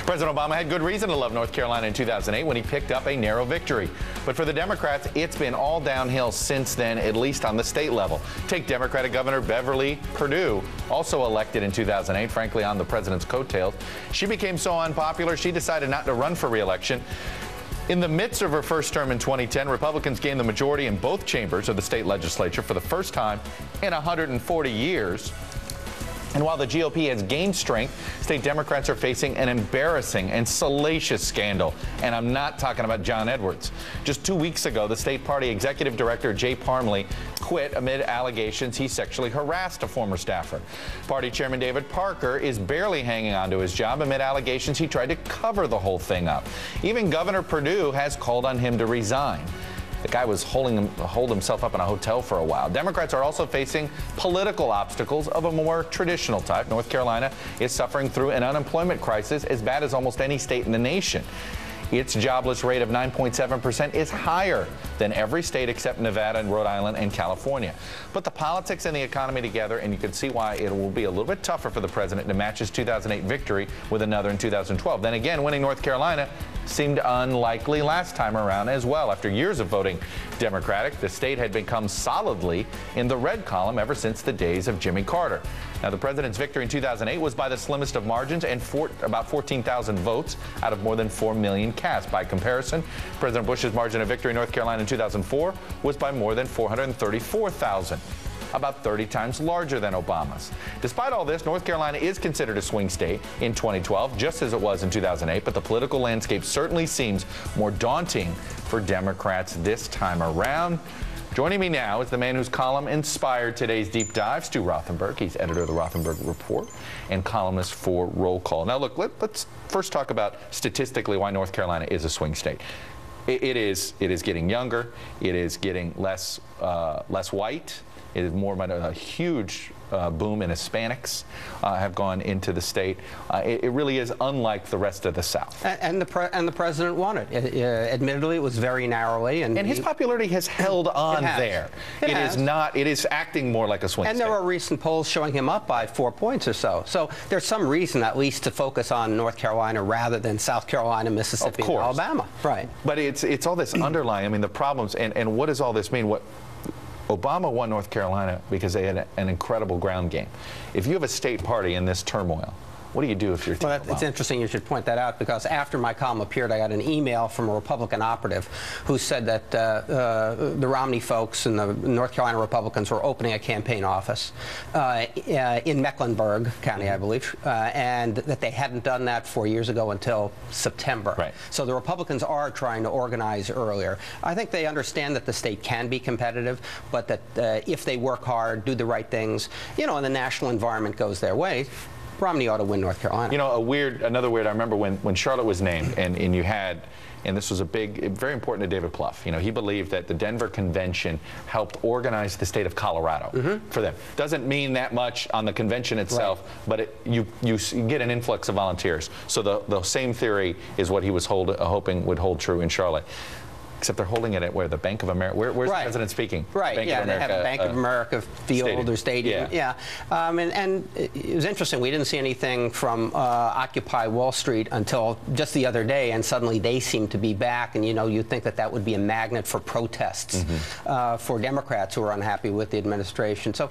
President Obama had good reason to love North Carolina in 2008 when he picked up a narrow victory. But for the Democrats, it's been all downhill since then, at least on the state level. Take Democratic Governor Beverly Perdue, also elected in 2008, frankly, on the president's coattails. She became so unpopular, she decided not to run for re-election. In the midst of her first term in 2010, Republicans gained the majority in both chambers of the state legislature for the first time in 140 years. And while the GOP has gained strength, state Democrats are facing an embarrassing and salacious scandal. And I'm not talking about John Edwards. Just 2 weeks ago, the state party executive director, Jay Parmley, quit amid allegations he sexually harassed a former staffer. Party chairman David Parker is barely hanging on to his job amid allegations he tried to cover the whole thing up. Even Governor Perdue has called on him to resign. The guy was holed himself up in a hotel for a while. Democrats are also facing political obstacles of a more traditional type. North Carolina is suffering through an unemployment crisis as bad as almost any state in the nation. Its jobless rate of 9.7% is higher than every state except Nevada and Rhode Island and California. Put the politics and the economy together, and you can see why it will be a little bit tougher for the president to match his 2008 victory with another in 2012. Then again, winning North Carolina seemed unlikely last time around as well. After years of voting Democratic, the state had become solidly in the red column ever since the days of Jimmy Carter. Now, the president's victory in 2008 was by the slimmest of margins and about 14,000 votes out of more than 4 million cast. By comparison, President Bush's margin of victory in North Carolina in 2004 was by more than 434,000. About 30 times larger than Obama's. Despite all this, North Carolina is considered a swing state in 2012, just as it was in 2008, but the political landscape certainly seems more daunting for Democrats this time around. Joining me now is the man whose column inspired today's deep dive, Stu Rothenberg. He's editor of the Rothenberg Report and columnist for Roll Call. Now, look, let's first talk about statistically why North Carolina is a swing state. It is getting younger. It is getting less white. It is more about a huge boom in Hispanics have gone into the state. It really is unlike the rest of the South. And the president won it. Admittedly, it was very narrowly, and his popularity has held on there. It is acting more like a swing state. And there are recent polls showing him up by 4 points or so. So there's some reason, at least, to focus on North Carolina rather than South Carolina, Mississippi, and Alabama. Right. But it's all this underlying. I mean, the problems and what does all this mean? What Obama won North Carolina because they had an incredible ground game. If you have a state party in this turmoil, what do you do if you're Well, it's interesting you should point that out, because after my column appeared, I got an email from a Republican operative who said that the Romney folks and the North Carolina Republicans were opening a campaign office in Mecklenburg County, I believe, and that they hadn't done that 4 years ago until September. Right. So the Republicans are trying to organize earlier. I think they understand that the state can be competitive, but that if they work hard, do the right things, and the national environment goes their way, Romney ought to win North Carolina. Another weird, I remember when Charlotte was named, and you had, and this was very important to David Plouffe. He believed that the Denver Convention helped organize the state of Colorado for them. Doesn't mean that much on the convention itself, right, but you get an influx of volunteers. So the same theory is what he was hoping would hold true in Charlotte. Except they're holding it at where? The Bank of America? Where's the president speaking? Right, Bank of America, they have a Bank of America field or stadium. Yeah. And it was interesting. We didn't see anything from Occupy Wall Street until just the other day, and suddenly they seem to be back. And, you'd think that would be a magnet for protests for Democrats who are unhappy with the administration. So,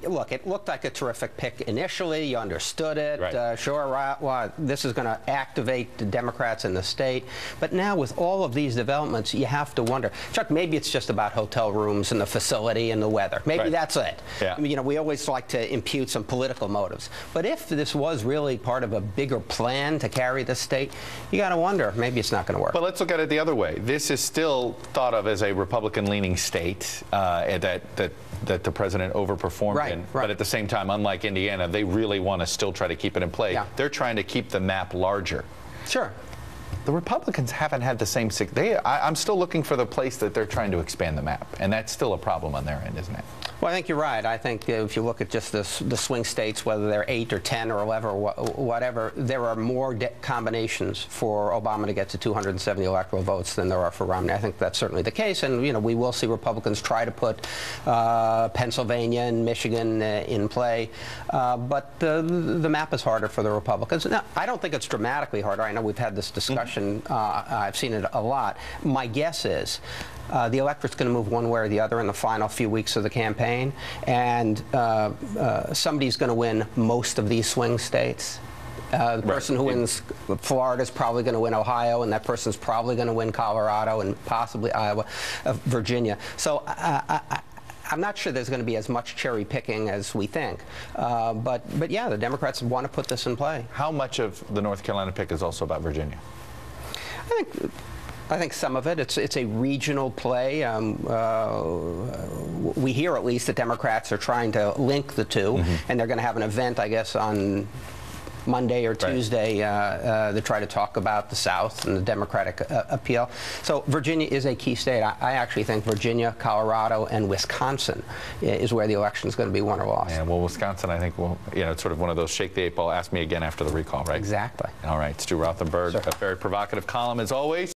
look, it looked like a terrific pick initially. You understood it. Right. Sure, this is going to activate the Democrats in the state. But now with all of these developments, you have to wonder, Chuck, maybe it's just about hotel rooms and the facility and the weather. Maybe that's it. Yeah. We always like to impute some political motives. But if this was really part of a bigger plan to carry the state, you got to wonder, maybe it's not going to work. But let's look at it the other way. This is still thought of as a Republican-leaning state that the president overperformed in. But at the same time, unlike Indiana, they really want to still try to keep it in play. Yeah. They're trying to keep the map larger. Sure. The Republicans haven't had the same. I'm still looking for the place that they're trying to expand the map, and that's still a problem on their end, isn't it? Well, I think you're right. I think if you look at just the swing states, whether they're 8 or 10 or 11 or whatever, there are more combinations for Obama to get to 270 electoral votes than there are for Romney. I think that's certainly the case, and we will see Republicans try to put Pennsylvania and Michigan in play, but the map is harder for the Republicans. Now, I don't think it's dramatically harder. I know we've had this discussion. I've seen it a lot. My guess is the electorate's going to move one way or the other in the final few weeks of the campaign, and somebody's going to win most of these swing states. The person who wins Florida is probably going to win Ohio, and that person's probably going to win Colorado and possibly Iowa, Virginia. So I'm not sure there's going to be as much cherry picking as we think, but yeah, the Democrats want to put this in play. How much of the North Carolina pick is also about Virginia? I think some of it. It's a regional play. We hear at least that Democrats are trying to link the two, and they're going to have an event, I guess, on Monday or Tuesday to try to talk about the South and the Democratic appeal. So Virginia is a key state. I actually think Virginia, Colorado, and Wisconsin is where the election is going to be won or lost. Yeah, well, Wisconsin, I think, it's sort of one of those shake the eight ball, ask me again after the recall, right? Exactly. All right, Stu Rothenberg, a very provocative column as always.